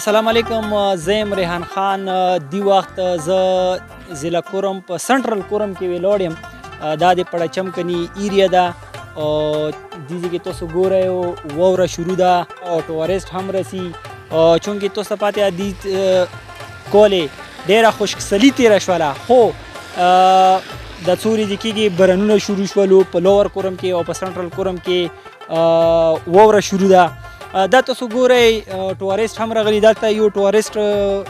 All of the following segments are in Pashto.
السلام علیکم. زه یم ریحان خان. دی وخت زه ضلع کورم په سنټرل کورم کې ولاړ یم. دا د پړچم کني ایریا ده او دې ځای کې تاسو ګورئ واوره شروع ده او ټوریسټ هم رسي. چونکې تاسو پاتې دي کولې ډېره خوشکسلي تېره شوله، خو د څو ورځې کېږي برنونه شروع شولو په لوور کورم کې او په سنټرل کورم کې واوره شروع ده. دا تاسو ګورئ ټوریسټ هم راغلي. دلته یو ټوریسټ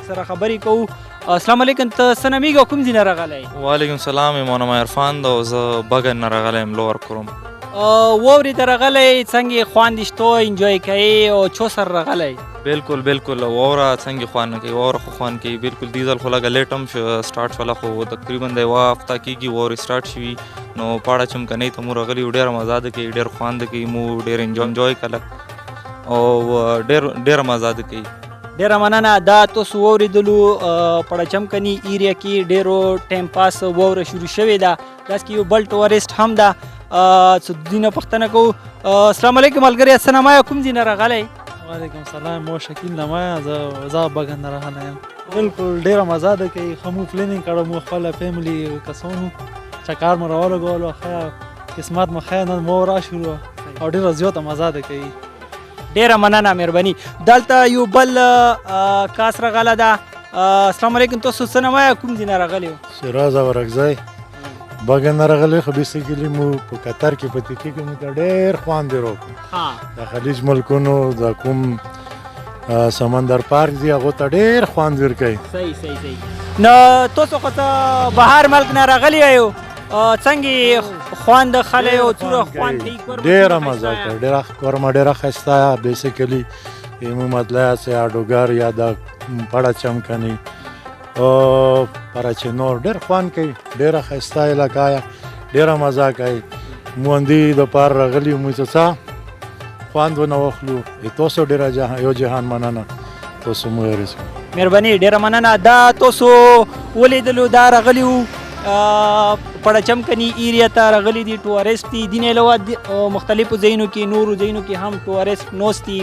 سره خبرې کوو. السلام علیکم. ته څه نومیږي او کوم ځای نه راغلی؟ وعلیکم سلام. ما نوم عرفان ده او زه بګن نه راغلی یم، لوور کورم. واورې ته راغلی، څنګه خوند شته، انجوی کوي او چا سره راغلی؟ بالکل واوره څنګه خوند نه کوي، واوره خو خوند کوي. بالکل دې ځل خو لږه لیټ هم سټارټ شوله، خو تقریبا د یوه هفته کېږي واورې سټارټ شوي. نو پاړه چمکنۍ ته مو راغلي یو، ډېره مزه ده کوي، ډېر خوند کوي، مو ډېر انجوی کله او ډېره مزه ده کوي. ډېره مننه. دا تاسو واورېدلو پړچم کني ایریا کې ډېرو ټایم پاس واوره شروع شوې ده. داس کې یو بل ټوریسټ هم ده. څه دوی نه پوښتنه کوو. السلام علیکم ملګري، څه نامه کوم ځای نه راغلی؟ وعلیکم سلام. ما شکیل نامه، زه بګن نه راغلی یم. بالکل ډېره مزه ده کوي. ښه مو پلینینګ کړی، مو خپله فیملي کسانو چکر مو راولګولو، ښه قسمت مو ښه نن مو راشولو او ډېره زیاته مزه ده کوي. ډېره مننه، مهرباني. دلته یو بل کاس راغلی ده. السلام علیکم. تاسو څه نامه کوم ځای نه راغلی یو؟ سراج اورکزی بګن نه راغلی، خو بیسیکلي مو په قطر کې په ترکیې کې مو ته ډېر خوند یې راکړو. د خلیج ملکونو د کوم سمندر پارک دی هغو ته ډېر خوند ورکوي. صحیح. نو تاسو خو ته بهر ملک نه راغلی یو، څنګه خوند خلی او څومره خوند کوي؟ ډېره مزه کوي، ډېره کورمه ډېره ښایسته. بیسیکلي مو مطلع سه اډوګر یا د پړچم کني او پراچینور ډېر خوند کوي، ډېره ښایسته علاقه یه، ډېره مزه کوي. مو همدې دپاره راغلي یو، مو څه خوند ونه واخلو. تاسو ډېره یو جهان مننه، تاسو مو ورسو. مهرباني، ډېره مننه. دا تاسو ولیدلو، دا راغلي وو پړچم کني ایریا ته راغلي دي ټوریسټ دي. دې نه علاوه مختلفو ځایونو کې، نورو ځایونو کې هم ټوریسټ نوست دي.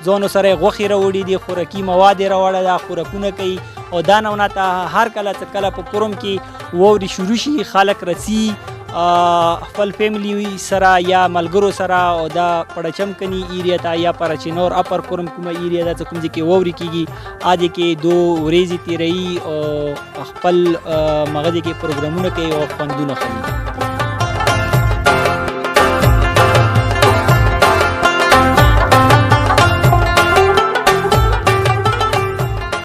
ځانو سره یې غوښې راوړي دي، خوراکي مواد یې راوړی ده، خوراکونه کوي. او دا نمونه ته هر کله څه کله په کورم کې واورې شروع شي، خلک رسي خپل فیملی سره یا ملګرو سره. او دا پړچم کني ایریا ته یا پراچینور اپر کورم کومه ایریا ده کوم ځای کې واورې کېږي، دې کې 2 ورځې تېروي او خپل مغزې کې پروګرامونه کوي او خوندونه خوري.